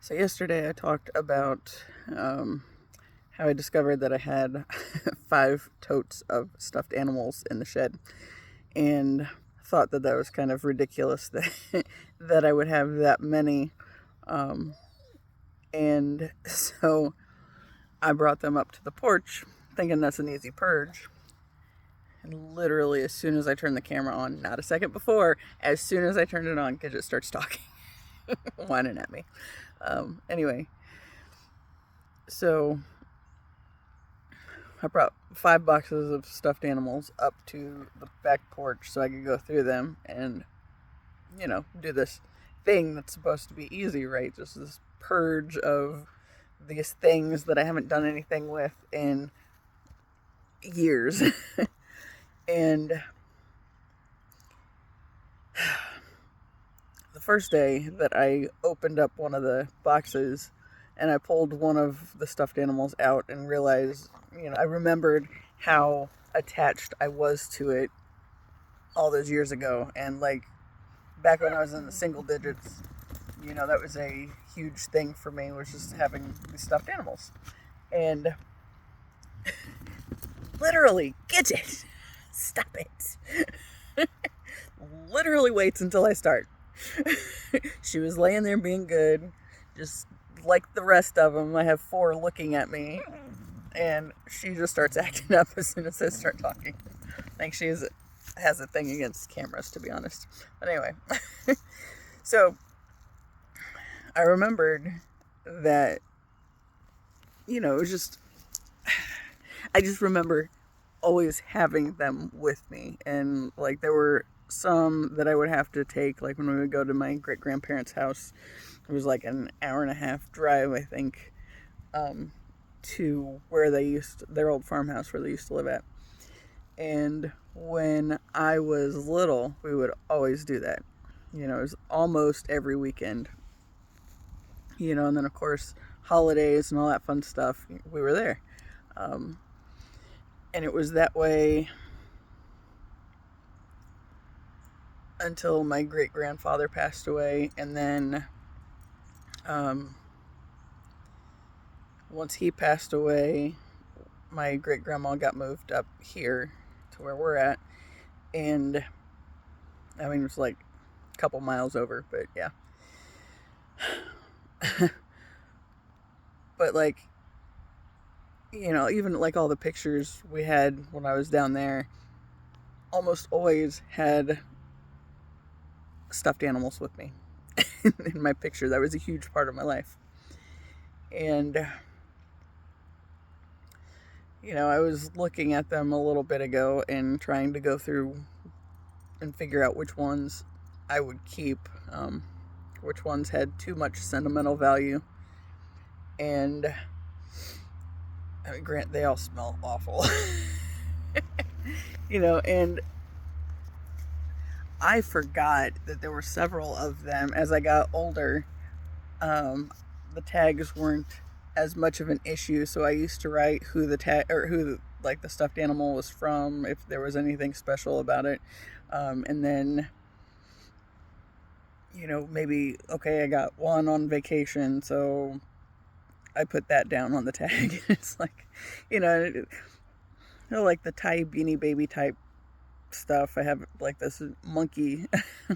So yesterday I talked about how I discovered that I had 5 totes of stuffed animals in the shed, and thought that that was kind of ridiculous that that I would have that many. Um, and so I brought them up to the porch, thinking that's an easy purge. And literally, as soon as I turned the camera on, not a second before, as soon as I turned it on, Gidget starts talking, whining at me. Anyway, so I brought 5 boxes of stuffed animals up to the back porch so I could go through them and, do this thing that's supposed to be easy, right? Just this purge of these things that I haven't done anything with in years. And the first day that I opened up one of the boxes and I pulled one of the stuffed animals out and realized, I remembered how attached I was to it all those years ago. And like back when I was in the single digits, that was a huge thing for me, was just having these stuffed animals. And literally, Gidget, stop it. Literally waits until I start. She was laying there being good, just like the rest of them. I have 4 looking at me, and she just starts acting up as soon as I start talking. I think she has a thing against cameras, to be honest. But anyway, so I remembered that, it was just, I just remember always having them with me. And like there were some that I would have to take, like when we would go to my great grandparents' house. It was like an hour and a half drive, I think, to where their old farmhouse where they used to live at. And when I was little, we would always do that. It was almost every weekend. And then of course holidays and all that fun stuff, we were there. And it was that way until my great grandfather passed away. And then once he passed away, my great grandma got moved up here to where we're at. And I mean, it was like a couple miles over, but yeah. But like, even like all the pictures we had when I was down there, almost always had stuffed animals with me in my picture. That was a huge part of my life. And I was looking at them a little bit ago and trying to go through and figure out which ones I would keep, which ones had too much sentimental value. And I mean, they all smell awful. And I forgot that there were several of them as I got older. The tags weren't as much of an issue, so I used to write who like the stuffed animal was from, if there was anything special about it. And then maybe, okay, I got one on vacation, so I put that down on the tag. It's like, like the Ty Beanie Baby type stuff. I have like this monkey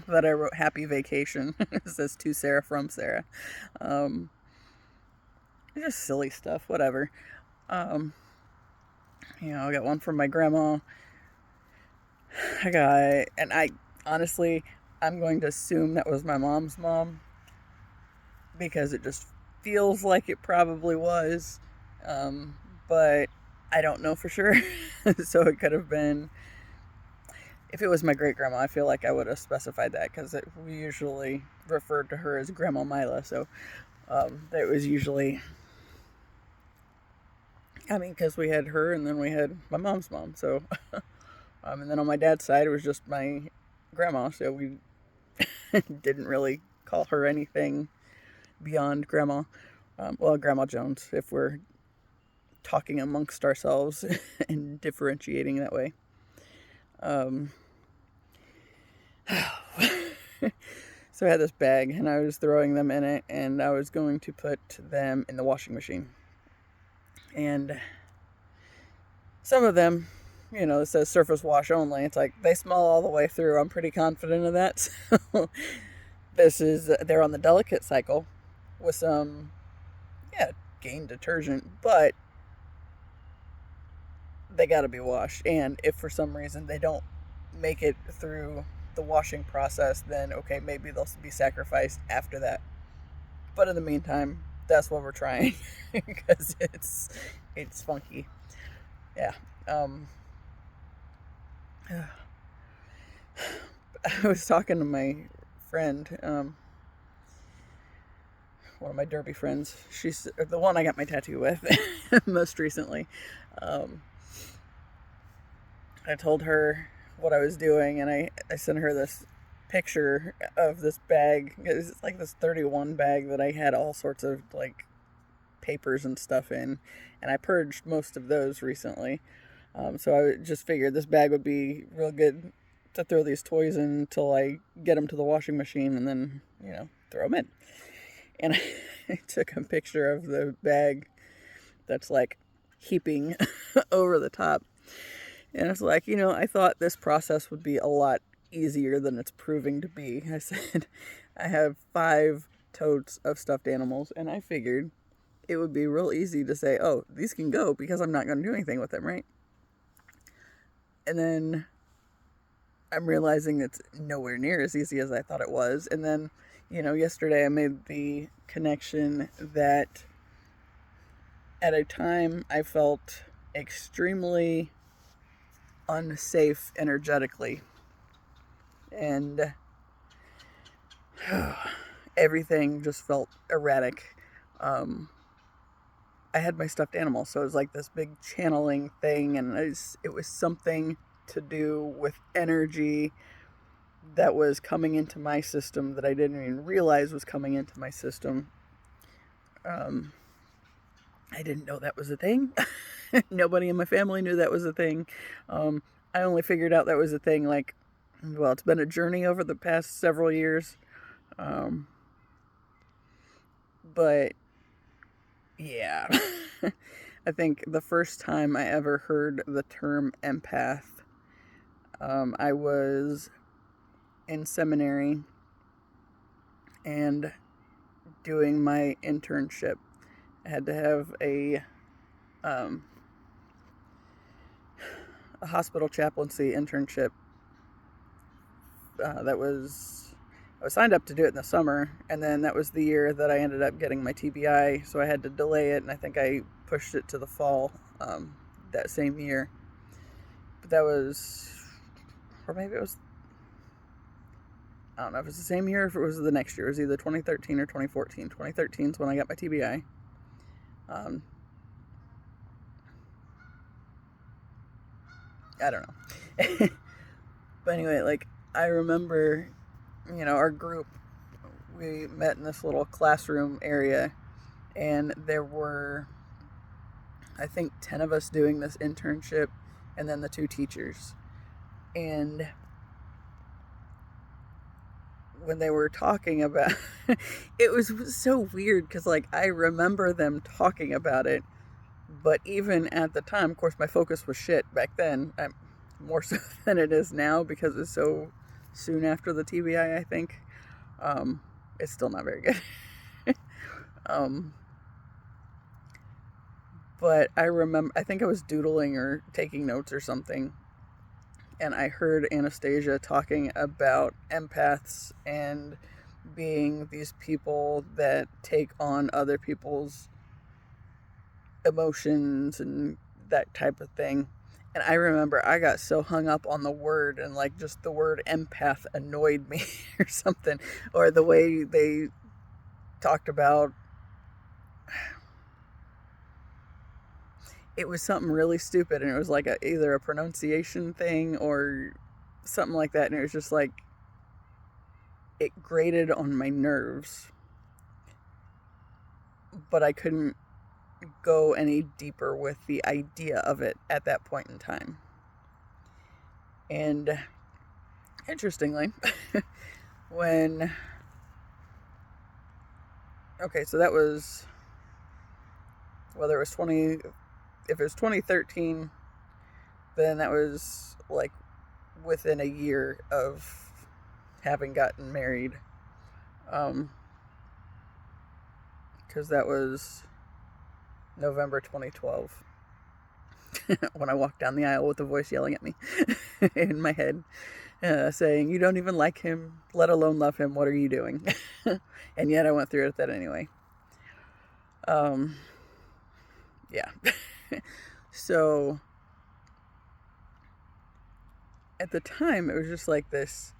that I wrote Happy Vacation. It says to Sarah from Sarah. Just silly stuff, whatever. I got one from my grandma. And I honestly, I'm going to assume that was my mom's mom, because it just feels like it probably was. But I don't know for sure. So it could have been, if it was my great grandma, I feel like I would have specified that, because we usually referred to her as Grandma Mila. So that was usually, because we had her and then we had my mom's mom. So, and then on my dad's side, it was just my grandma. So we didn't really call her anything beyond Grandma. Well, Grandma Jones, if we're talking amongst ourselves and differentiating that way. So I had this bag and I was throwing them in it, and I was going to put them in the washing machine. And some of them, it says surface wash only. It's like they smell all the way through. I'm pretty confident of that. So they're on the delicate cycle with some, Gain detergent, but they got to be washed. And if for some reason they don't make it through the washing process, then okay, maybe they'll be sacrificed after that. But in the meantime, that's what we're trying because it's funky. Yeah. I was talking to my friend, one of my derby friends. She's the one I got my tattoo with most recently. I told her what I was doing, and I sent her this picture of this bag. It's like this 31 bag that I had all sorts of like papers and stuff in, and I purged most of those recently. So I just figured this bag would be real good to throw these toys in until I get them to the washing machine, and then throw them in. And I took a picture of the bag that's like heaping over the top. And it's like, I thought this process would be a lot easier than it's proving to be. I said, I have 5 totes of stuffed animals, and I figured it would be real easy to say, oh, these can go because I'm not going to do anything with them, right? And then I'm realizing it's nowhere near as easy as I thought it was. And then, yesterday I made the connection that at a time I felt extremely unsafe energetically, and everything just felt erratic. I had my stuffed animal, so it was like this big channeling thing, and it was something to do with energy that was coming into my system that I didn't even realize was coming into my system. I didn't know that was a thing. Nobody in my family knew that was a thing. I only figured out that was a thing it's been a journey over the past several years. But yeah, I think the first time I ever heard the term empath, I was in seminary and doing my internship. I had to have a hospital chaplaincy internship. I was signed up to do it in the summer, and then that was the year that I ended up getting my TBI, so I had to delay it, and I think I pushed it to the fall that same year. But that was, or maybe it was, I don't know if it was the same year or if it was the next year. It was either 2013 or 2014. 2013 is when I got my TBI. I don't know. But anyway, I remember, our group, we met in this little classroom area, and there were, I think, 10 of us doing this internship, and then the 2 teachers. And when they were talking about it was so weird because I remember them talking about it, but even at the time, of course, my focus was shit back then, more so than it is now because it's so soon after the TBI. I think it's still not very good. But I remember, I think I was doodling or taking notes or something, and I heard Anastasia talking about empaths and being these people that take on other people's emotions and that type of thing. And I remember I got so hung up on the word, and just the word empath annoyed me or something, or the way they talked about, it was something really stupid, and it was either a pronunciation thing or something like that, and it was just it grated on my nerves, but I couldn't go any deeper with the idea of it at that point in time. And interestingly, when okay, so that was, whether it was if it was 2013, then that was like within a year of having gotten married. Because that was November 2012 when I walked down the aisle with a voice yelling at me in my head, saying, "You don't even like him, let alone love him. What are you doing?" And yet I went through with that anyway. Yeah. So at the time, it was just like this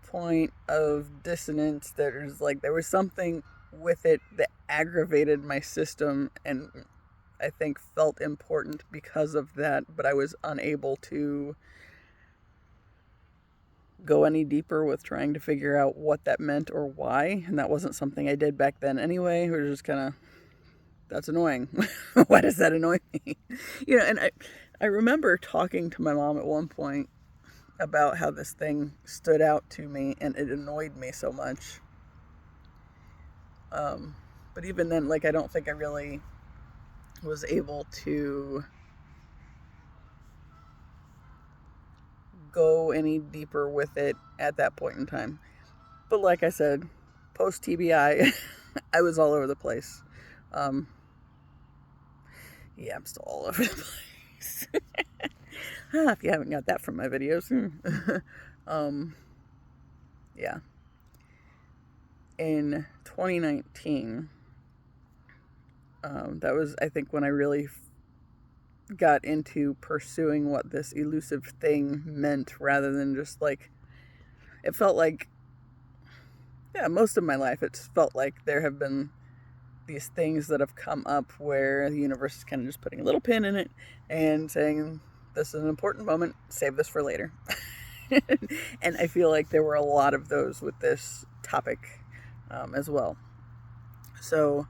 point of dissonance. There was something with it that aggravated my system, and I think felt important because of that, but I was unable to go any deeper with trying to figure out what that meant or why. And that wasn't something I did back then anyway. It was just kind of, that's annoying. Why does that annoy me? And I remember talking to my mom at one point about how this thing stood out to me and it annoyed me so much. But even then, I don't think I really was able to go any deeper with it at that point in time. But like I said, post TBI, I was all over the place. Yeah, I'm still all over the place. If you haven't got that from my videos. Yeah. In 2019, that was, I think, when I really got into pursuing what this elusive thing meant, rather than just it felt like, yeah, most of my life it's felt like there have been these things that have come up where the universe is kind of just putting a little pin in it and saying, this is an important moment, save this for later. And I feel like there were a lot of those with this topic as well. So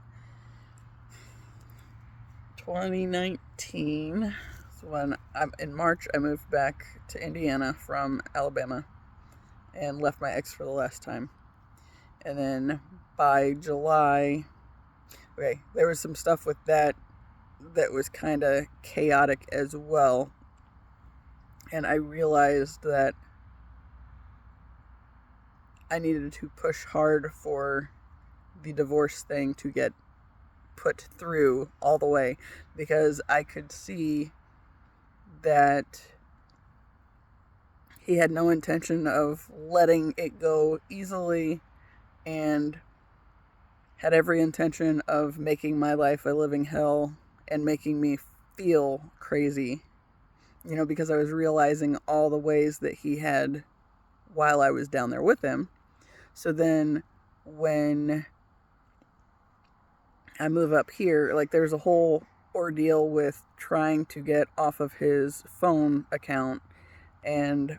2019, so when in March, I moved back to Indiana from Alabama and left my ex for the last time. And then by July, okay, there was some stuff with that was kind of chaotic as well. And I realized that I needed to push hard for the divorce thing to get put through all the way, because I could see that he had no intention of letting it go easily and had every intention of making my life a living hell and making me feel crazy, because I was realizing all the ways that he had while I was down there with him. So then when I move up here, there's a whole ordeal with trying to get off of his phone account and,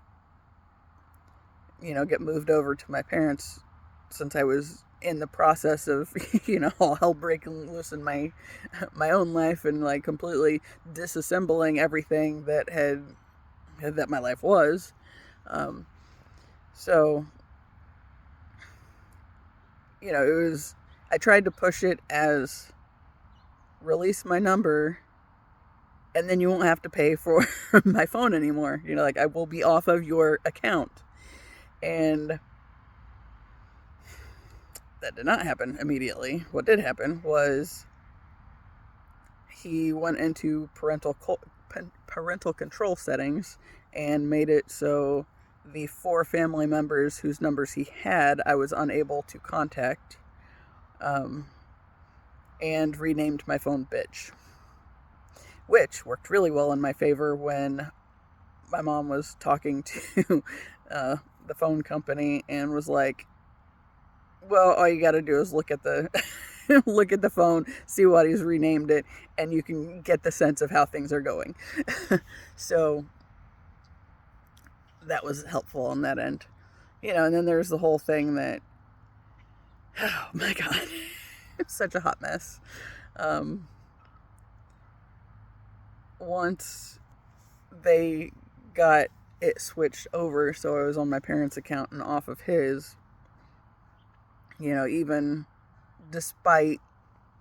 get moved over to my parents, since I was in the process of, all hell breaking loose in my own life and completely disassembling everything that my life was. So, I tried to push it as, release my number and then you won't have to pay for my phone anymore. I will be off of your account. And that did not happen immediately. What did happen was he went into parental control settings and made it so the 4 family members whose numbers he had, I was unable to contact, and renamed my phone Bitch, which worked really well in my favor when my mom was talking to the phone company and was like, well, all you got to do is look at the look at the phone, see what he's renamed it, and you can get the sense of how things are going. So that was helpful on that end. And then there's the whole thing that, oh my God, it's such a hot mess. Once they got it switched over, so I was on my parents' account and off of his, even despite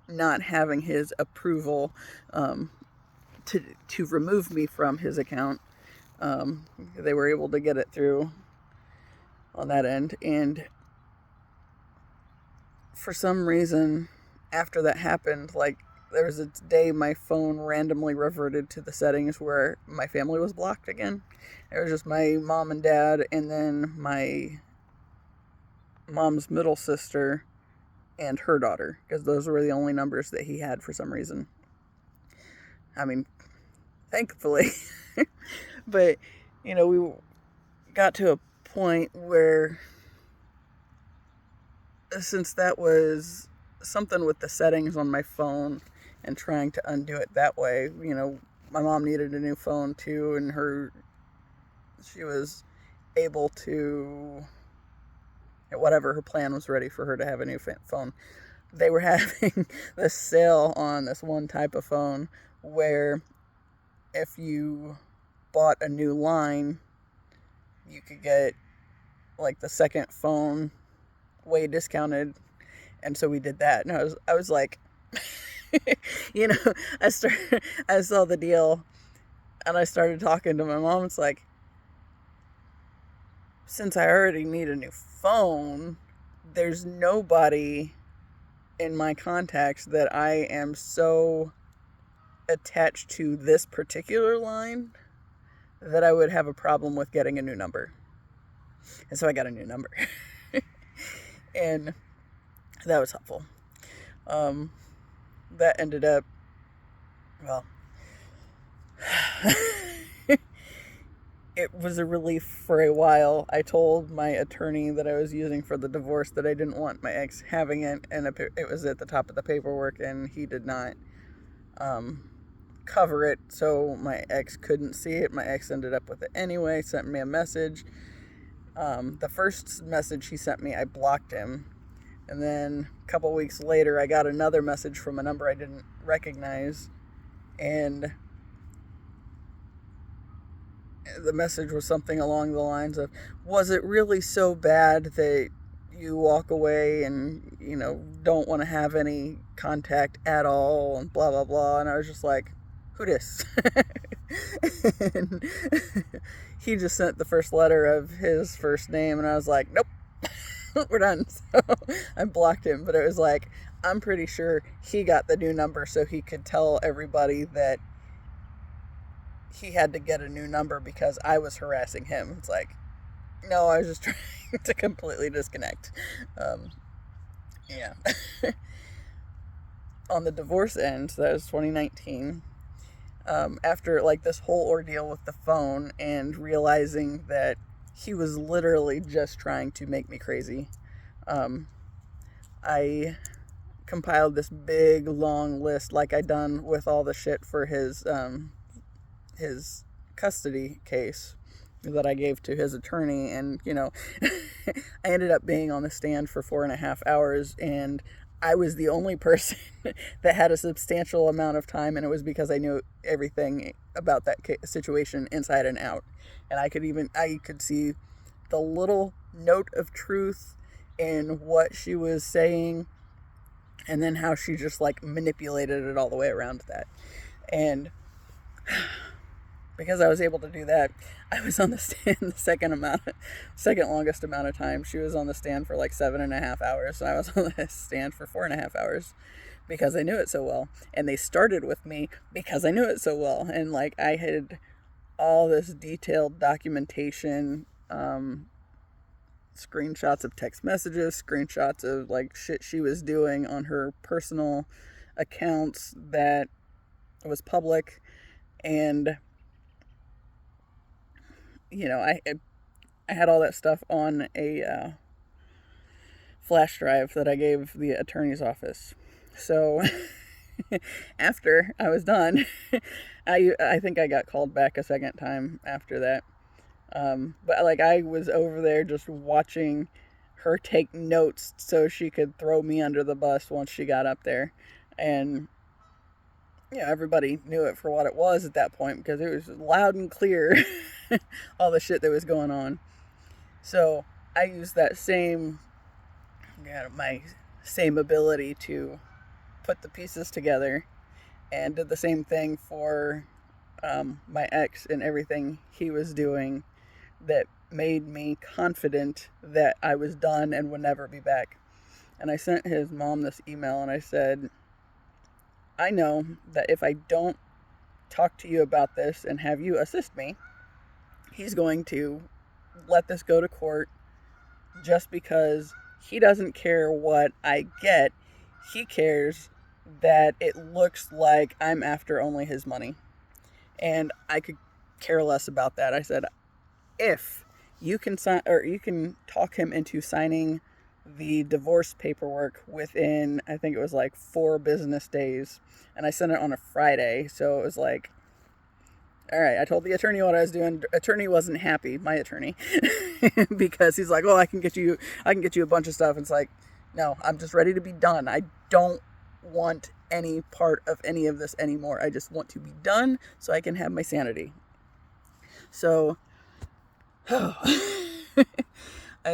not having his approval to remove me from his account. They were able to get it through on that end. And for some reason, after that happened, like, there was a day my phone randomly reverted to the settings where my family was blocked again. It was just my mom and dad, and then my mom's middle sister and her daughter, because those were the only numbers that he had for some reason. I mean, thankfully. But, we got to a point where, since that was something with the settings on my phone and trying to undo it that way, my mom needed a new phone too, and she was able to, whatever her plan was ready for her to have a new phone. They were having this sale on this one type of phone where if you bought a new line, you could get like the second phone way discounted. And so we did that. And I was like, I saw the deal and I started talking to my mom. It's like, since I already need a new phone, there's nobody in my contacts that I am so attached to this particular line that I would have a problem with getting a new number. And so I got a new number. And that was helpful. That ended up, well, it was a relief for a while. I told my attorney that I was using for the divorce that I didn't want my ex having it, and it was at the top of the paperwork, and he did not cover it, so my ex couldn't see it. My ex ended up with it anyway, sent me a message. The first message he sent me, I blocked him. And then a couple weeks later, I got another message from a number I didn't recognize. And the message was something along the lines of, was it really so bad that you walk away and, don't want to have any contact at all and blah, blah, blah. And I was just like, who dis? And he just sent the first letter of his first name, and I was like, nope, we're done. So I blocked him, but it was like, I'm pretty sure he got the new number so he could tell everybody that he had to get a new number because I was harassing him. It's like, no, I was just trying to completely disconnect. Yeah. On the divorce end, so that was 2019. After like this whole ordeal with the phone and realizing that he was literally just trying to make me crazy, I compiled this big long list like I done with all the shit for his custody case that I gave to his attorney. And I ended up being on the stand for 4.5 hours, and I was the only person that had a substantial amount of time, and it was because I knew everything about that situation inside and out. And I could see the little note of truth in what she was saying, and then how she just like manipulated it all the way around that. And because I was able to do that, I was on the stand the second longest amount of time. She was on the stand for like 7.5 hours, and I was on the stand for 4.5 hours because I knew it so well. And they started with me because I knew it so well. And like I had all this detailed documentation, screenshots of text messages, screenshots of like shit she was doing on her personal accounts that was public. And I had all that stuff on a flash drive that I gave the attorney's office. So after I was done, I think I got called back a second time after that. But like I was over there just watching her take notes so she could throw me under the bus once she got up there. And everybody knew it for what it was at that point because it was loud and clear, all the shit that was going on. So I used that same, my same ability to put the pieces together, and did the same thing for my ex and everything he was doing that made me confident that I was done and would never be back. And I sent his mom this email and I said, I know that if I don't talk to you about this and have you assist me, he's going to let this go to court just because he doesn't care what I get. He cares that it looks like I'm after only his money. And I could care less about that. I said, if you can sign, or you can talk him into signing the divorce paperwork within, I think it was like 4 business days. And I sent it on a Friday. So it was like, all right, I told the attorney what I was doing. Attorney wasn't happy, my attorney, because he's like, oh, I can get you a bunch of stuff. And it's like, no, I'm just ready to be done. I don't want any part of any of this anymore. I just want to be done so I can have my sanity. So, I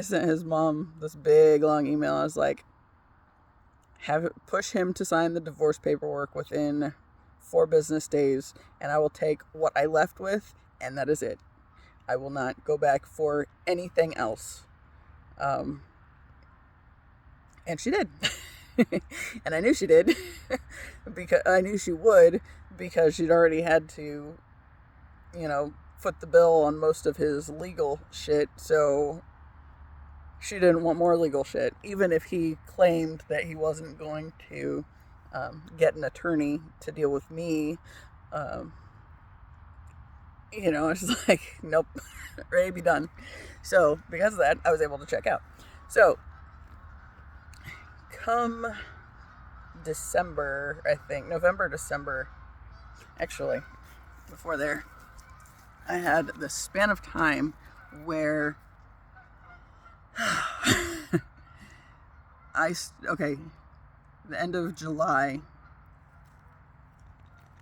sent his mom this big long email. I was like, push him to sign the divorce paperwork within 4 business days, and I will take what I left with, and that is it. I will not go back for anything else. And she did. And I knew she did, because I knew she would, because she'd already had to, foot the bill on most of his legal shit, so she didn't want more legal shit, even if he claimed that he wasn't going to get an attorney to deal with me. It's just like, nope, ready to be done. So because of that, I was able to check out. So come December, I think, November, December, actually, before there, I had the span of time where the end of July,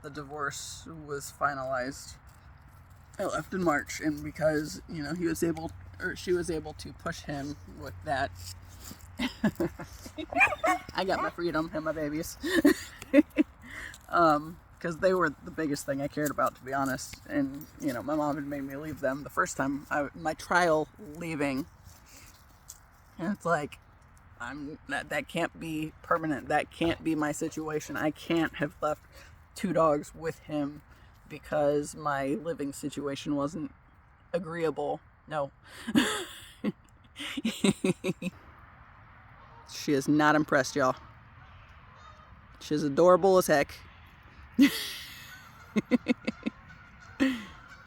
the divorce was finalized. I left in March, and because, she was able to push him with that, I got my freedom and my babies. Because they were the biggest thing I cared about, to be honest. And, my mom had made me leave them the first time, my trial leaving. And it's like, that can't be permanent. That can't be my situation. I can't have left 2 dogs with him because my living situation wasn't agreeable. No. She is not impressed, y'all. She's adorable as heck.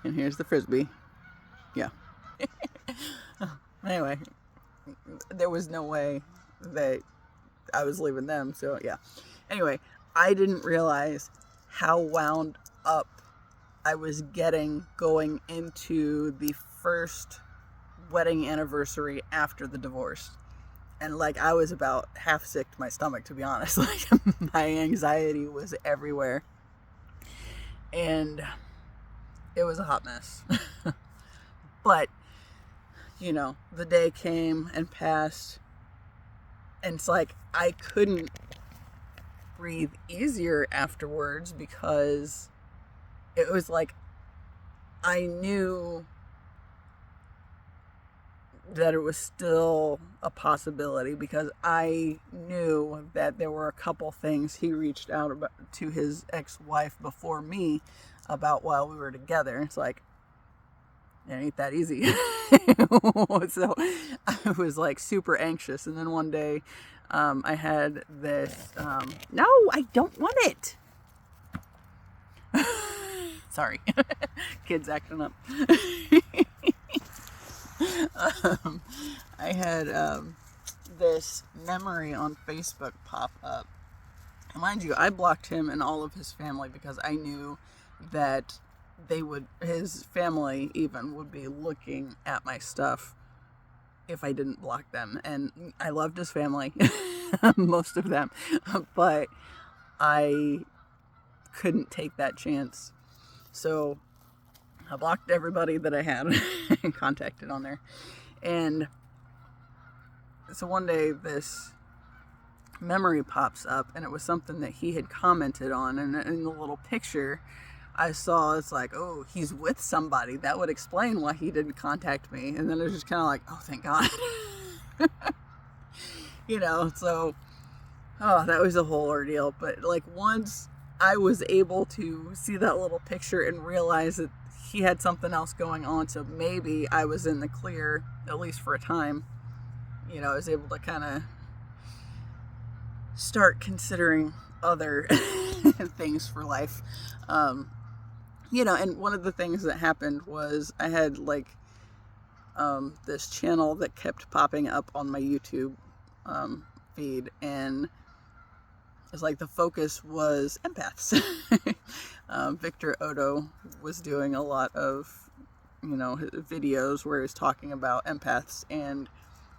And here's the Frisbee. Yeah. Anyway, there was no way that I was leaving them, so yeah. Anyway, I didn't realize how wound up I was getting going into the first wedding anniversary after the divorce. And I was about half sick to my stomach, to be honest. My anxiety was everywhere. And it was a hot mess. But, the day came and passed. And it's like, I couldn't breathe easier afterwards, because it was like, I knew that it was still a possibility, because I knew that there were a couple things he reached out about to his ex-wife before me about while we were together. It's like, it ain't that easy. So I was super anxious. And then one day I had this, no, I don't want it. Sorry. Kids acting up. I had this memory on Facebook pop up. Mind you, I blocked him and all of his family because I knew that his family even would be looking at my stuff if I didn't block them. And I loved his family, most of them, but I couldn't take that chance. So I blocked everybody that I had contacted on there. And so one day this memory pops up, and it was something that he had commented on, and in the little picture I saw, it's like, oh, he's with somebody. That would explain why he didn't contact me. And then it was just kind of like, oh, thank God. So, oh, that was a whole ordeal. But like, once I was able to see that little picture and realize that he had something else going on, so maybe I was in the clear, at least for a time, I was able to kind of start considering other things for life. And one of the things that happened was I had this channel that kept popping up on my YouTube feed, and it's like the focus was empaths. Victor Odo was doing a lot of, videos where he was talking about empaths, and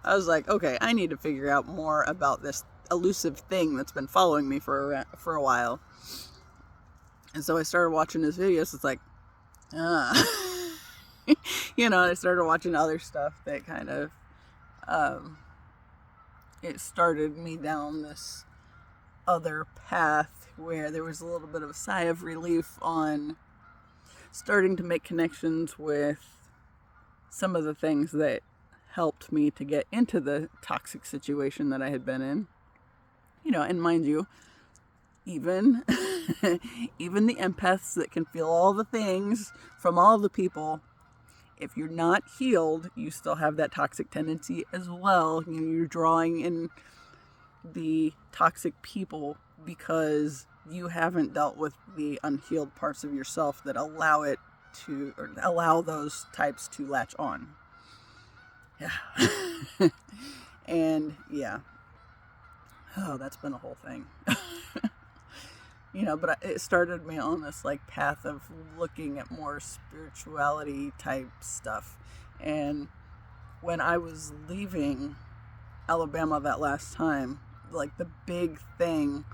I was like, okay, I need to figure out more about this elusive thing that's been following me for a while. And so I started watching his videos. It's like, I started watching other stuff that kind of, it started me down this other path where there was a little bit of a sigh of relief on starting to make connections with some of the things that helped me to get into the toxic situation that I had been in. And mind you, even the empaths that can feel all the things from all the people, if you're not healed, you still have that toxic tendency as well. You're drawing in the toxic people because you haven't dealt with the unhealed parts of yourself that allow those types to latch on. Yeah. And yeah. Oh, that's been a whole thing. But it started me on this path of looking at more spirituality type stuff. And when I was leaving Alabama that last time, the big thing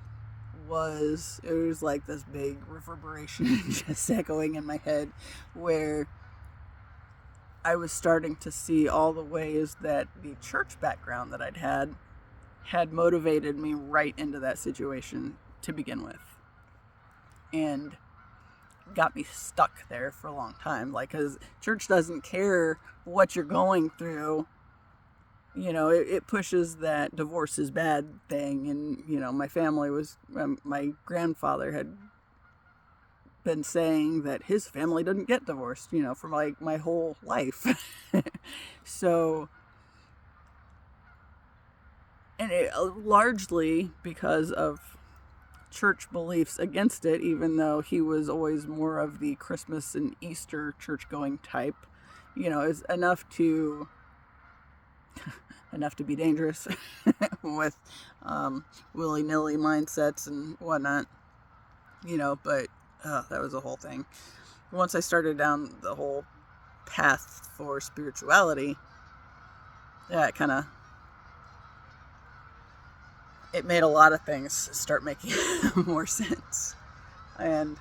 was, it was like this big reverberation just echoing in my head, where I was starting to see all the ways that the church background that I'd had motivated me right into that situation to begin with, and got me stuck there for a long time. Because church doesn't care what you're going through. It pushes that divorce is bad thing. And, my family my grandfather had been saying that his family didn't get divorced, for my whole life. So, and it largely because of church beliefs against it, even though he was always more of the Christmas and Easter church going type, is enough to be dangerous with willy-nilly mindsets and whatnot, but that was a whole thing. Once I started down the whole path for spirituality, yeah, it made a lot of things start making more sense. And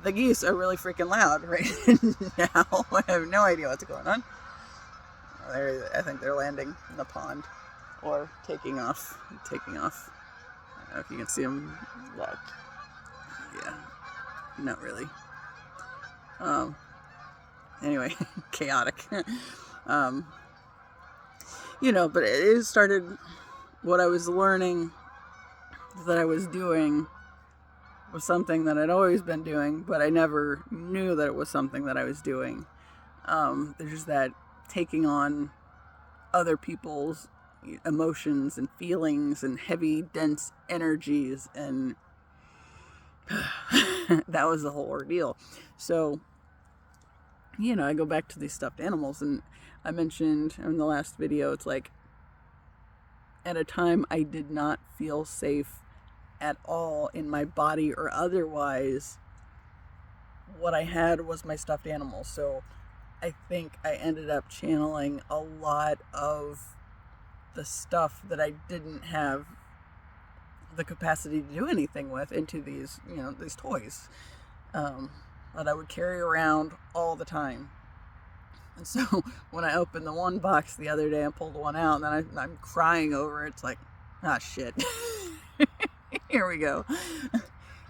the geese are really freaking loud right now. I have no idea what's going on. I think they're landing in the pond or taking off. I don't know if you can see them. Look. Yeah, not really. Anyway, chaotic. But it started, what I was learning that I was doing was something that I'd always been doing, but I never knew that it was something that I was doing. There's that taking on other people's emotions and feelings and heavy, dense energies, and that was the whole ordeal. So, I go back to these stuffed animals, and I mentioned in the last video, it's like, at a time I did not feel safe at all in my body or otherwise. What I had was my stuffed animals. So I think I ended up channeling a lot of the stuff that I didn't have the capacity to do anything with into these, these toys that I would carry around all the time. And so when I opened the one box the other day and pulled one out, and then I'm crying over it, it's like, ah, shit. Here we go.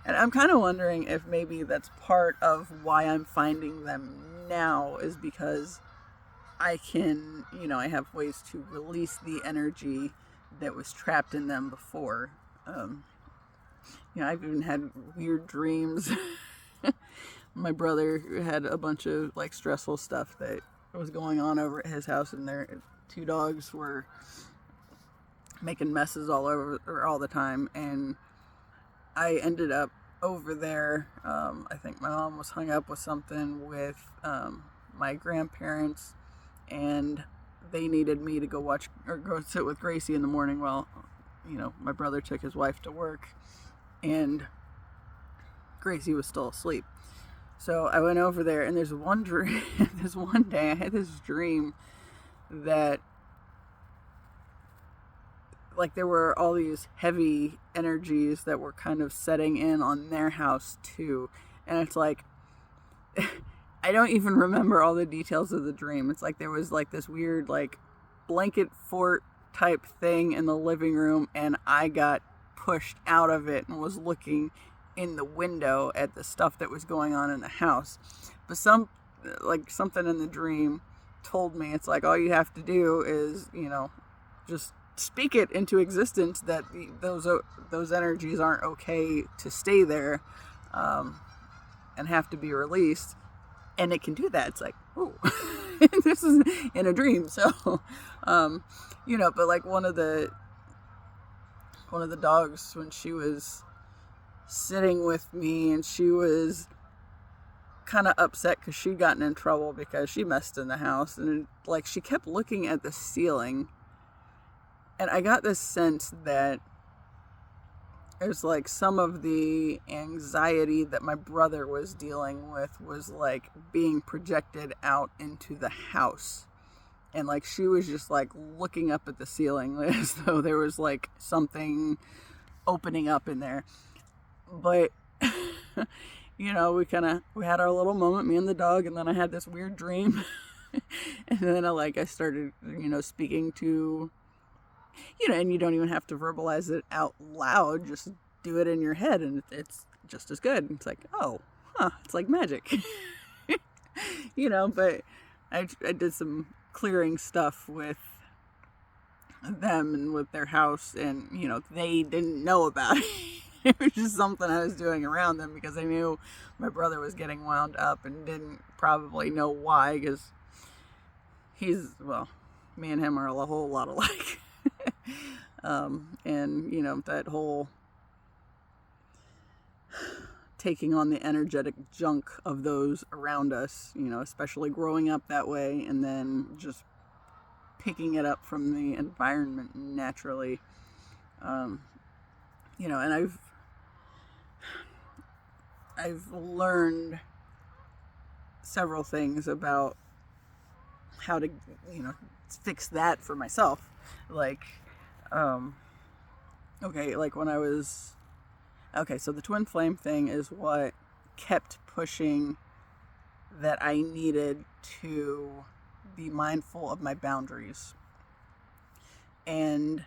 And I'm kind of wondering if maybe that's part of why I'm finding them now, is because I can, I have ways to release the energy that was trapped in them before. I've even had weird dreams. My brother had a bunch of like stressful stuff that was going on over at his house, and their two dogs were making messes all over or all the time, and I ended up over there. I think my mom was hung up with something with my grandparents, and they needed me to go watch or go sit with Gracie in the morning while my brother took his wife to work, and Gracie was still asleep. So I went over there, and there's one dream. This one day, I had this dream that, like, there were all these heavy energies that were kind of setting in on their house too. And it's like, I don't even remember all the details of the dream. It's like there was like this weird like blanket fort type thing in the living room, and I got pushed out of it and was looking in the window at the stuff that was going on in the house. But something in the dream told me, it's like, all you have to do is, just speak it into existence that those energies aren't okay to stay there, and have to be released, and it can do that. It's like, ooh, this is in a dream. So, but like one of the dogs, when she was sitting with me, and she was kind of upset because she'd gotten in trouble because she messed in the house, and like she kept looking at the ceiling, and I got this sense that there's like some of the anxiety that my brother was dealing with was like being projected out into the house, and like she was just like looking up at the ceiling as though there was like something opening up in there. But we had our little moment, me and the dog, and then I had this weird dream. And then I started, speaking to, and you don't even have to verbalize it out loud, just do it in your head, and it's just as good. It's like, oh, it's like magic. But I did some clearing stuff with them and with their house, and, they didn't know about it. It was just something I was doing around them because I knew my brother was getting wound up and didn't probably know why, because me and him are a whole lot alike. And, that whole taking on the energetic junk of those around us, especially growing up that way, and then just picking it up from the environment naturally. And I've learned several things about how to, fix that for myself. Like, so the twin flame thing is what kept pushing that I needed to be mindful of my boundaries. And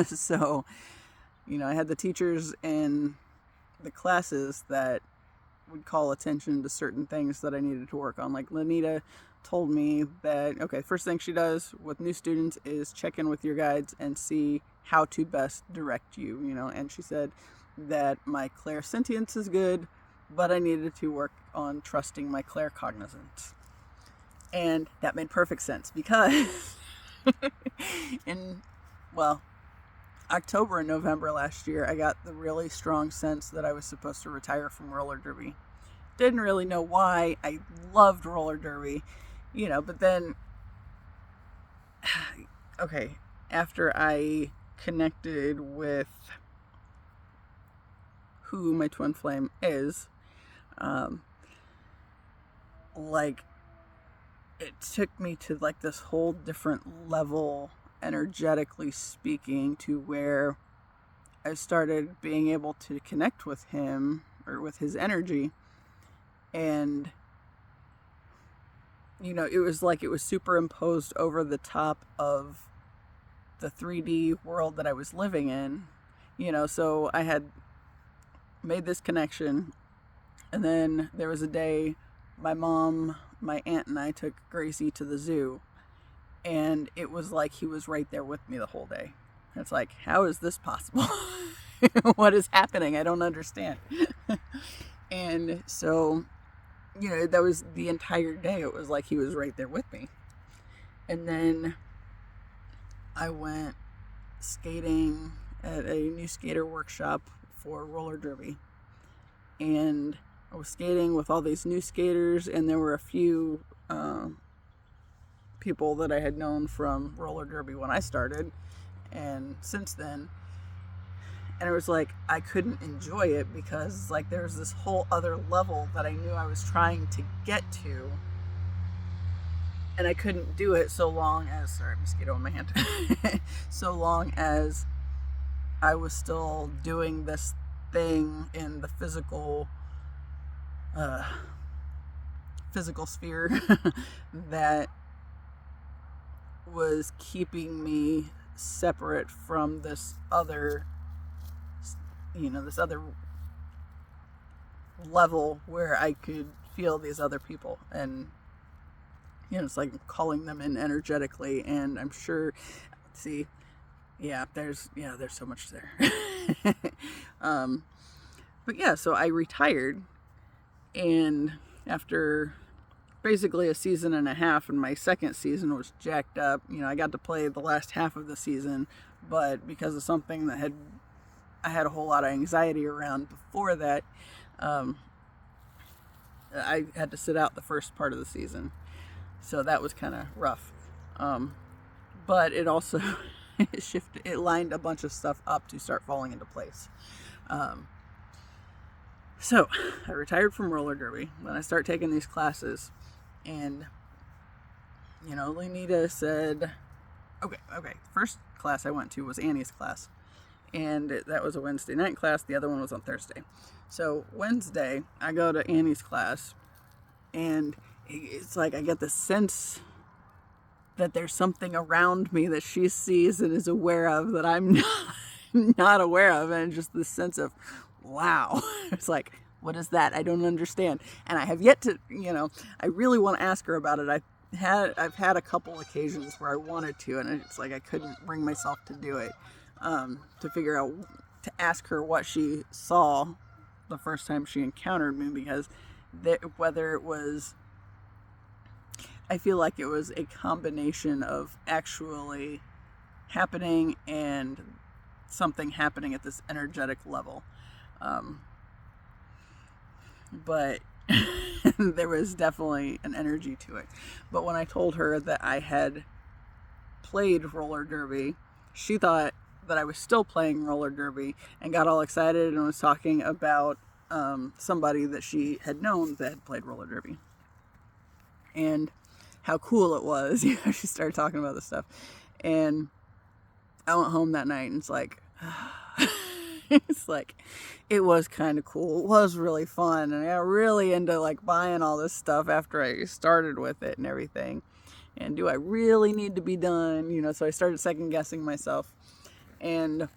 so, I had the teachers in the classes that would call attention to certain things that I needed to work on. Like Lanita told me that, first thing she does with new students is check in with your guides and see how to best direct you, and she said that my clairsentience is good, but I needed to work on trusting my claircognizance. And that made perfect sense because in October and November last year, I got the really strong sense that I was supposed to retire from roller derby. Didn't really know why. I loved roller derby, but then, after I connected with who my twin flame is, it took me to like this whole different level, energetically speaking, to where I started being able to connect with him or with his energy. And, it was like it was superimposed over the top of the 3D world that I was living in. So I had made this connection, and then there was a day my mom, my aunt, and I took Gracie to the zoo, and it was like he was right there with me the whole day. It's like, how is this possible? What is happening? I don't understand. And so, that was the entire day. It was like he was right there with me. And then I went skating at a new skater workshop for roller derby. And I was skating with all these new skaters, and there were a few people that I had known from roller derby when I started, and since then. And it was like I couldn't enjoy it because like there was this whole other level that I knew I was trying to get to, and I couldn't do it so long as, sorry, mosquito in my hand, so long as I was still doing this thing in the physical sphere that was keeping me separate from this other level where I could feel these other people, and it's like calling them in energetically. And I'm sure, there's so much there. But yeah, so I retired, and after basically a season and a half, and my second season was jacked up. I got to play the last half of the season, but because of something that I had a whole lot of anxiety around before that, I had to sit out the first part of the season. So that was kind of rough. But it also it lined a bunch of stuff up to start falling into place. So I retired from roller derby. Then I start taking these classes, and Lenita said, okay, first class I went to was Annie's class, and that was a Wednesday night class. The other one was on Thursday. So Wednesday I go to Annie's class, and it's like I get the sense that there's something around me that she sees and is aware of that I'm not aware of, and just this sense of, wow. It's like, what is that? I don't understand. And I have yet to, I really want to ask her about it. I've had a couple occasions where I wanted to, and it's like I couldn't bring myself to do it, to figure out, to ask her what she saw the first time she encountered me, because whether it was, I feel like it was a combination of actually happening and something happening at this energetic level. But there was definitely an energy to it. But when I told her that I had played roller derby, she thought that I was still playing roller derby and got all excited and was talking about somebody that she had known that had played roller derby and how cool it was. She started talking about this stuff, and I went home that night, and it's like it was kind of cool. It was really fun, and I got really into like buying all this stuff after I started with it and everything. And do I really need to be done? So I started second guessing myself, and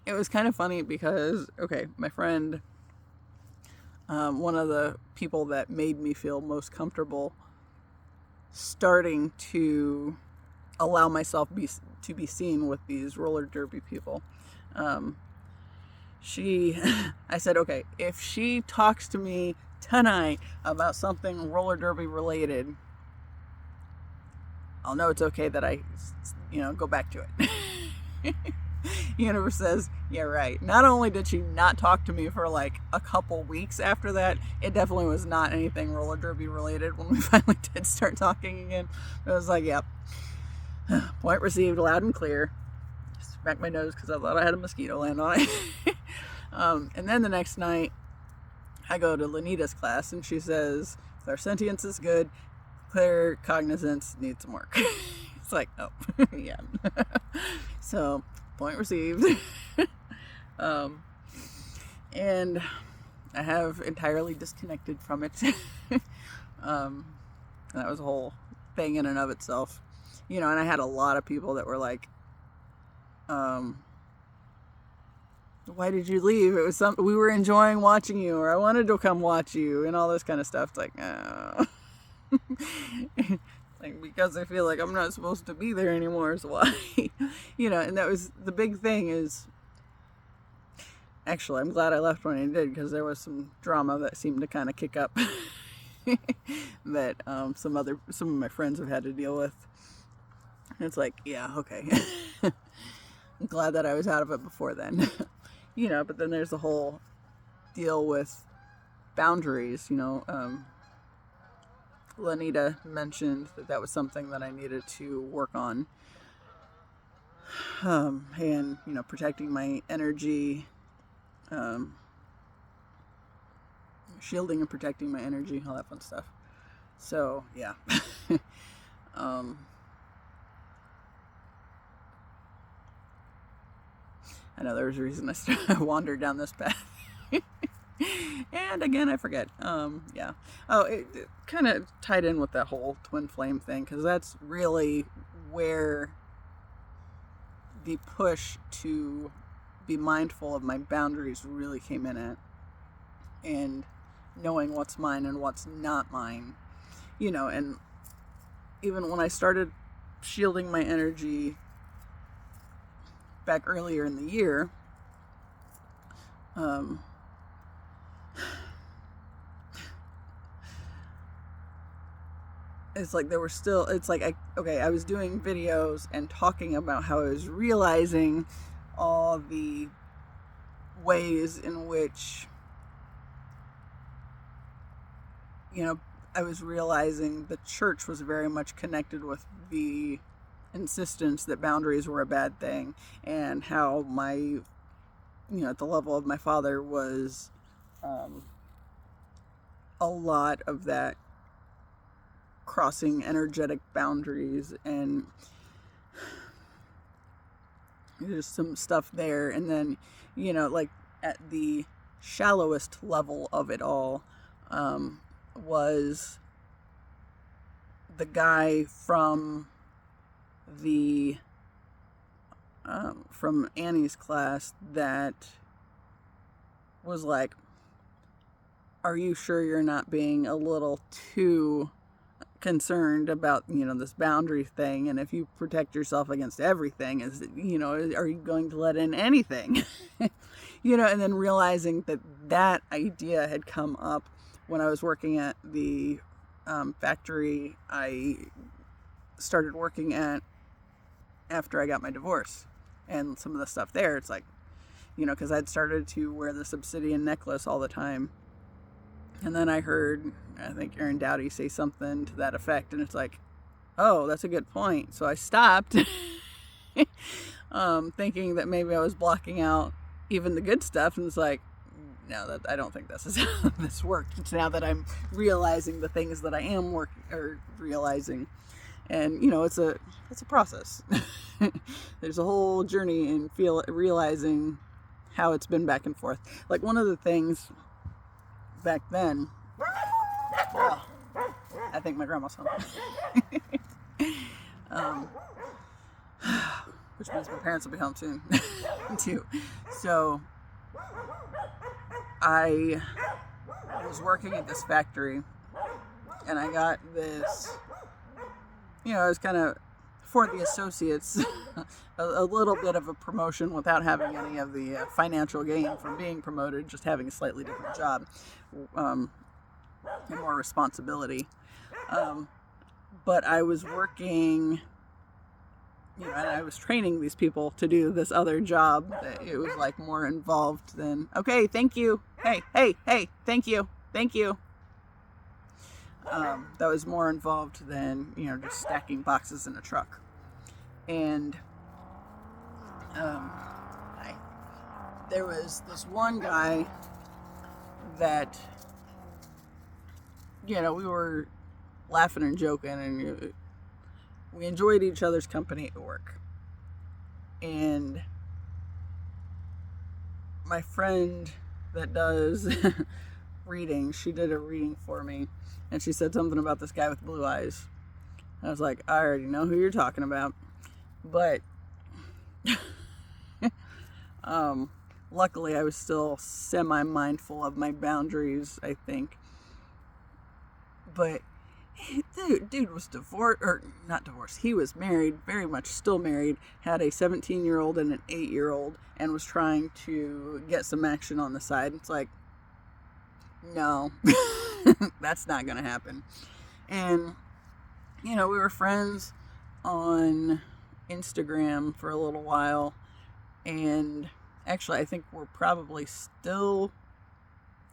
it was kind of funny because, okay, my friend, one of the people that made me feel most comfortable starting to allow myself to be seen with these roller derby people, I said, okay, if she talks to me tonight about something roller derby related, I'll know it's okay that I, go back to it. Universe says, yeah, right. Not only did she not talk to me for like a couple weeks after that, it definitely was not anything roller derby related when we finally did start talking again. It was like, yep. Point received loud and clear. Smacked my nose because I thought I had a mosquito land on it. And then the next night, I go to Lenita's class, and she says, clairsentience is good, claircognizance needs some work. It's like, oh, yeah. So, point received. And I have entirely disconnected from it. That was a whole thing in and of itself. And I had a lot of people that were like, why did you leave? It was we were enjoying watching you, or I wanted to come watch you, and all this kind of stuff. It's like, oh. Like, because I feel like I'm not supposed to be there anymore is why. And that was the big thing is, actually, I'm glad I left when I did, because there was some drama that seemed to kind of kick up that some of my friends have had to deal with. And it's like, yeah, okay. I'm glad that I was out of it before then. But then there's the whole deal with boundaries. Lanita mentioned that was something that I needed to work on. And, protecting my energy, shielding and protecting my energy, all that fun stuff. So, yeah. I know there was a reason I wandered down this path. And again, I forget. Yeah. Oh, it kind of tied in with that whole twin flame thing, because that's really where the push to be mindful of my boundaries really came in at. And knowing what's mine and what's not mine. And even when I started shielding my energy back earlier in the year, it's like there were still, it's like, I was doing videos and talking about how I was realizing all the ways in which, I was realizing the church was very much connected with the insistence that boundaries were a bad thing, and how my, at the level of my father was a lot of that crossing energetic boundaries, and there's some stuff there. And then, like at the shallowest level of it all, was the guy from Annie's class that was like, are you sure you're not being a little too concerned about, this boundary thing? And if you protect yourself against everything, are you going to let in anything? And then realizing that idea had come up when I was working at the factory I started working at after I got my divorce. And some of the stuff there, it's like, because I'd started to wear this obsidian necklace all the time. And then I heard, I think, Aaron Dowdy say something to that effect. And it's like, oh, that's a good point. So I stopped thinking that maybe I was blocking out even the good stuff. And it's like, no, I don't think this is how this worked. It's now that I'm realizing the things that I am realizing. And, it's a process. There's a whole journey in realizing how it's been back and forth. Like, one of the things back then, I think my grandma's home. Which means my parents will be home soon, too. So, I was working at this factory, and I got this, I was kind of, for the associates, a little bit of a promotion without having any of the financial gain from being promoted, just having a slightly different job, and more responsibility. But I was working, and I was training these people to do this other job that it was like more involved than, okay, thank you. Hey, thank you. That was more involved than, just stacking boxes in a truck. And there was this one guy that, we were laughing and joking, and we enjoyed each other's company at work. And my friend that does reading, she did a reading for me, and she said something about this guy with blue eyes. I was like, I already know who you're talking about. But luckily I was still semi-mindful of my boundaries, I think. But dude was divorced, or not divorced, he was married, very much still married, had a 17-year-old and an 8-year-old, and was trying to get some action on the side. It's like, no, that's not going to happen. And, you know, we were friends on Instagram for a little while, and actually I think we're probably still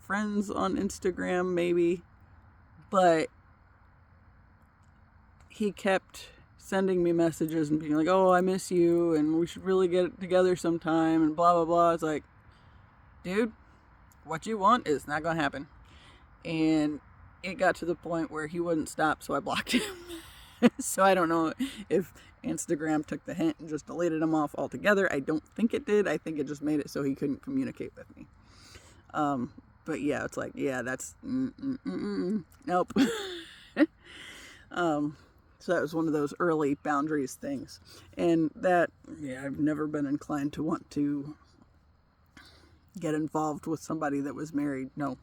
friends on Instagram, maybe, but he kept sending me messages and being like, oh, I miss you, and we should really get together sometime, and blah, blah, blah. It's like, dude, what you want is not going to happen. And it got to the point where he wouldn't stop, so I blocked him. So I don't know if Instagram took the hint and just deleted him off altogether. I don't think it did. I think it just made it so he couldn't communicate with me. But yeah, it's like, yeah, that's, nope. So that was one of those early boundaries things. And that, yeah, I've never been inclined to want to get involved with somebody that was married. No.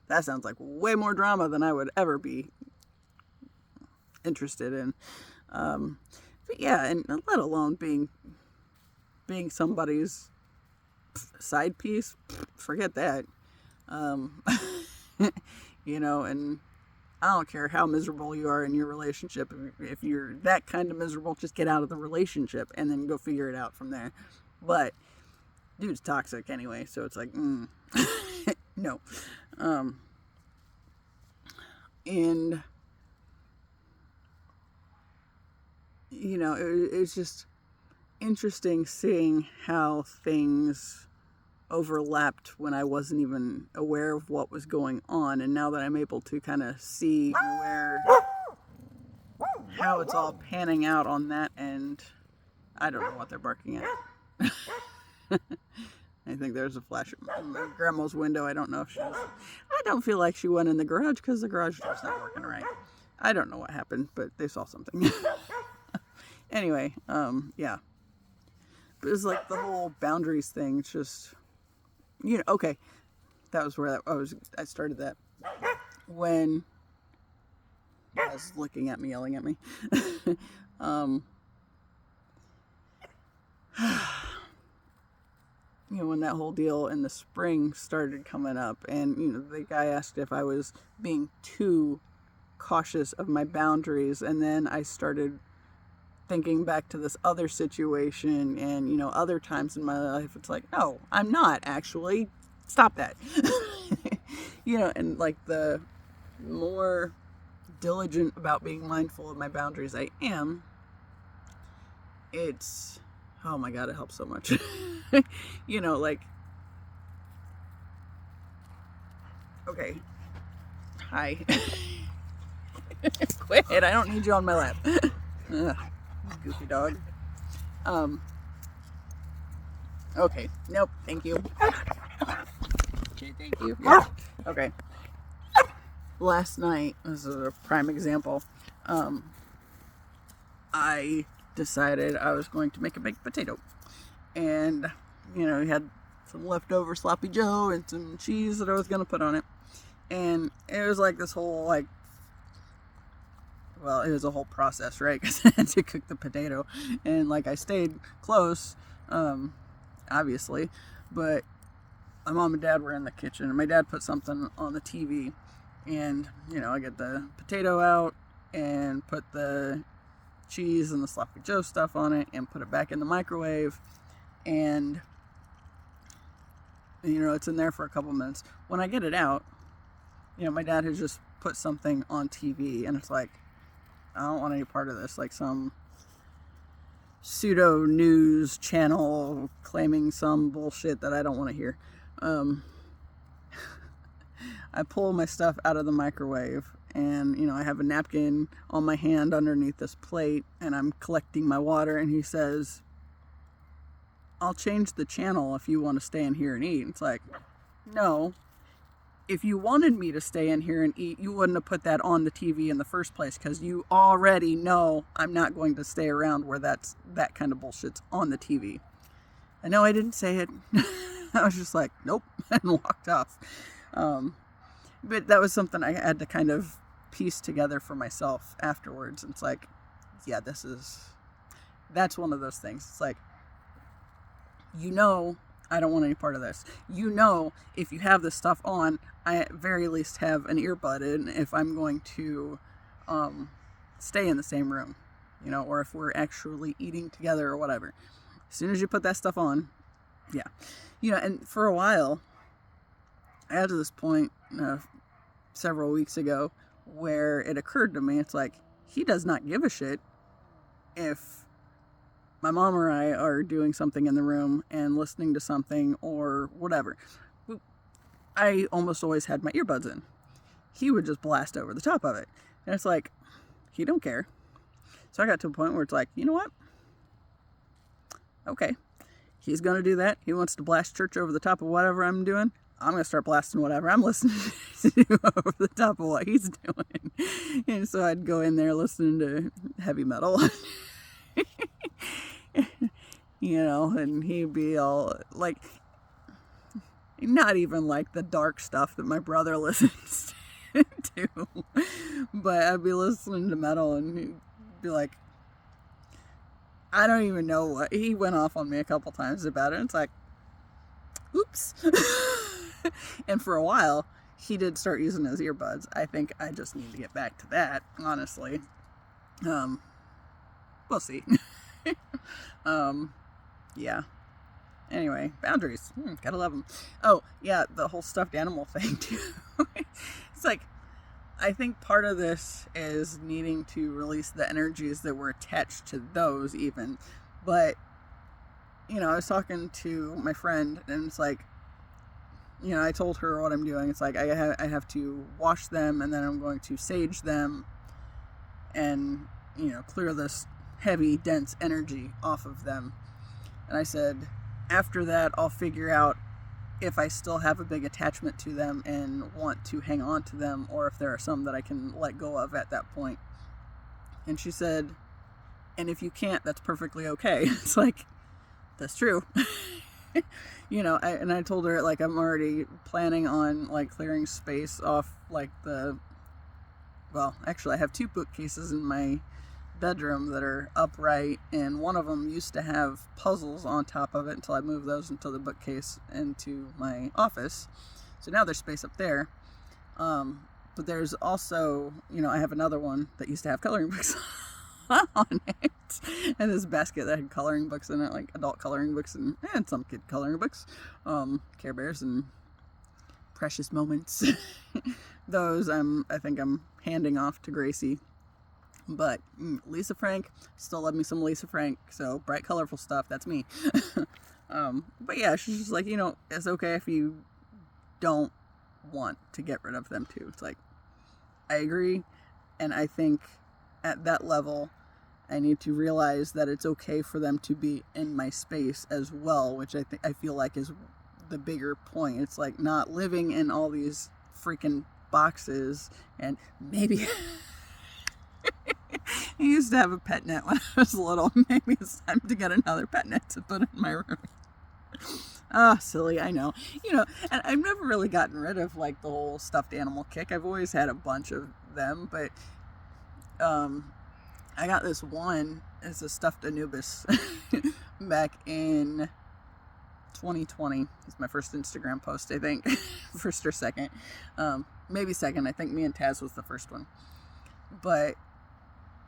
That sounds like way more drama than I would ever be interested in. But yeah, and let alone being somebody's side piece, forget that. You know, and I don't care how miserable you are in your relationship. If you're that kind of miserable, just get out of the relationship and then go figure it out from there. But dude's toxic anyway, so it's like, no. And you know, it's just interesting seeing how things overlapped when I wasn't even aware of what was going on, and now that I'm able to kind of see how it's all panning out on that end. I don't know what they're barking at. I think there's a flash in my grandma's window. I don't know if I don't feel like she went in the garage because the garage door's not working right. I don't know what happened, but they saw something. Anyway, yeah. But it's like the whole boundaries thing. It's just, you know, okay. That was where I started that. When I was looking at me, yelling at me. You know, when that whole deal in the spring started coming up, and, you know, the guy asked if I was being too cautious of my boundaries, and then I started thinking back to this other situation and, you know, other times in my life. It's like, no, I'm not actually. Stop that. You know, and like the more diligent about being mindful of my boundaries I am, it's, oh my God, it helps so much. You know, like, okay, hi. Quit, I don't need you on my lap. Ugh, goofy dog. Okay, nope, thank you. Okay, thank you. Yeah. Okay. Last night, this is a prime example, I decided I was going to make a baked potato. And, you know, we had some leftover sloppy joe and some cheese that I was going to put on it. And it was like this whole, like, well, it was a whole process, right? Because I had to cook the potato. And, like, I stayed close, obviously. But my mom and dad were in the kitchen. And my dad put something on the TV. And, you know, I get the potato out and put the cheese and the sloppy joe stuff on it and put it back in the microwave. And, you know, it's in there for a couple minutes. When I get it out, you know, my dad has just put something on TV, and it's like, I don't want any part of this. Like some pseudo news channel claiming some bullshit that I don't want to hear. I pull my stuff out of the microwave, and, you know, I have a napkin on my hand underneath this plate, and I'm collecting my water, and he says, I'll change the channel if you want to stay in here and eat. It's like, no. If you wanted me to stay in here and eat, you wouldn't have put that on the TV in the first place, because you already know I'm not going to stay around where that kind of bullshit's on the TV. I know I didn't say it. I was just like, nope, and walked off. But that was something I had to kind of piece together for myself afterwards. It's like, yeah, that's one of those things. It's like, I don't want any part of this. If you have this stuff on, I at very least have an earbud in if I'm going to stay in the same room, or if we're actually eating together or whatever. As soon as you put that stuff on, yeah. And for a while, I got to this point several weeks ago where it occurred to me, it's like, he does not give a shit if my mom or I are doing something in the room and listening to something or whatever. I almost always had my earbuds in. He would just blast over the top of it. And it's like, he don't care. So I got to a point where it's like, you know what? Okay. He's going to do that. He wants to blast church over the top of whatever I'm doing. I'm going to start blasting whatever I'm listening to over the top of what he's doing. And so I'd go in there listening to heavy metal. And he'd be all like, not even like the dark stuff that my brother listens to, but I'd be listening to metal and he'd be like, I don't even know what, he went off on me a couple times about it. It's like, oops. And for a while, he did start using his earbuds. I think I just need to get back to that, honestly. We'll see. Yeah. Anyway, boundaries. Gotta love them. Oh, yeah, the whole stuffed animal thing, too. It's like, I think part of this is needing to release the energies that were attached to those, even. But, I was talking to my friend, and it's like, I told her what I'm doing. It's like, I have to wash them, and then I'm going to sage them, and, clear this heavy, dense energy off of them. And I said, after that, I'll figure out if I still have a big attachment to them and want to hang on to them, or if there are some that I can let go of at that point. And she said, and if you can't, that's perfectly okay. It's like, that's true. I told her, like, I'm already planning on, like, clearing space off, like, actually, I have 2 bookcases in my bedroom that are upright, and one of them used to have puzzles on top of it until I moved those into the bookcase into my office. So now there's space up there. But there's also, I have another one that used to have coloring books on it. And this basket that had coloring books in it, like adult coloring books and some kid coloring books. Care Bears and Precious Moments. Those I think I'm handing off to Gracie. But Lisa Frank, still love me some Lisa Frank. So bright, colorful stuff, that's me. But yeah, she's just like, it's okay if you don't want to get rid of them too. It's like, I agree. And I think at that level, I need to realize that it's okay for them to be in my space as well, which I feel like is the bigger point. It's like not living in all these freaking boxes. And maybe I used to have a pet net when I was little. Maybe it's time to get another pet net to put in my room. Oh, silly, I know. And I've never really gotten rid of, like, the whole stuffed animal kick. I've always had a bunch of them, but I got this one. It's a stuffed Anubis back in 2020. It's my first Instagram post, I think. First or second. Maybe second. I think me and Taz was the first one. But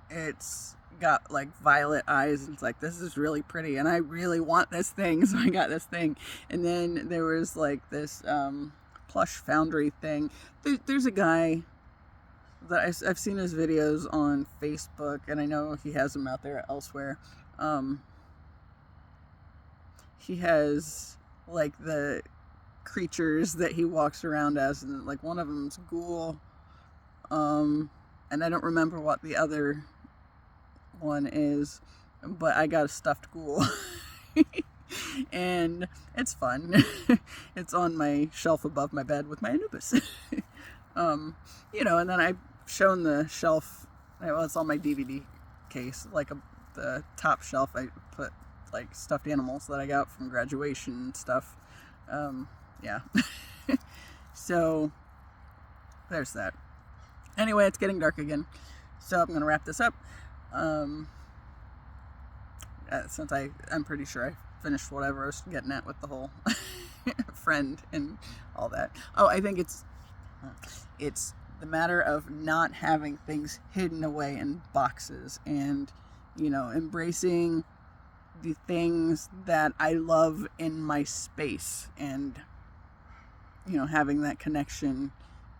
it's got like violet eyes, and it's like, this is really pretty, and I really want this thing, so I got this thing. And then there was like this plush foundry thing. There's a guy that I've seen his videos on Facebook, and I know he has them out there elsewhere. He has like the creatures that he walks around as, and like one of them's Ghoul, and I don't remember what the other one is, but I got a stuffed Ghoul. And it's fun. It's on my shelf above my bed with my Anubis. And then I've shown the shelf, well, it's on my DVD case, like the top shelf I put like stuffed animals that I got from graduation and stuff. Yeah. So there's that. Anyway, it's getting dark again, so I'm gonna wrap this up. Since I'm pretty sure I finished whatever I was getting at with the whole friend and all that. Oh, I think it's the matter of not having things hidden away in boxes, and embracing the things that I love in my space, and having that connection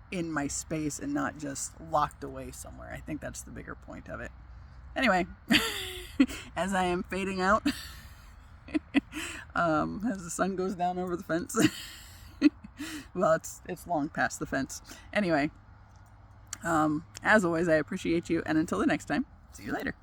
in my space and not just locked away somewhere. I think that's the bigger point of it. Anyway, as I am fading out, as the sun goes down over the fence. Well, it's long past the fence. Anyway, as always, I appreciate you, and until the next time, see you later.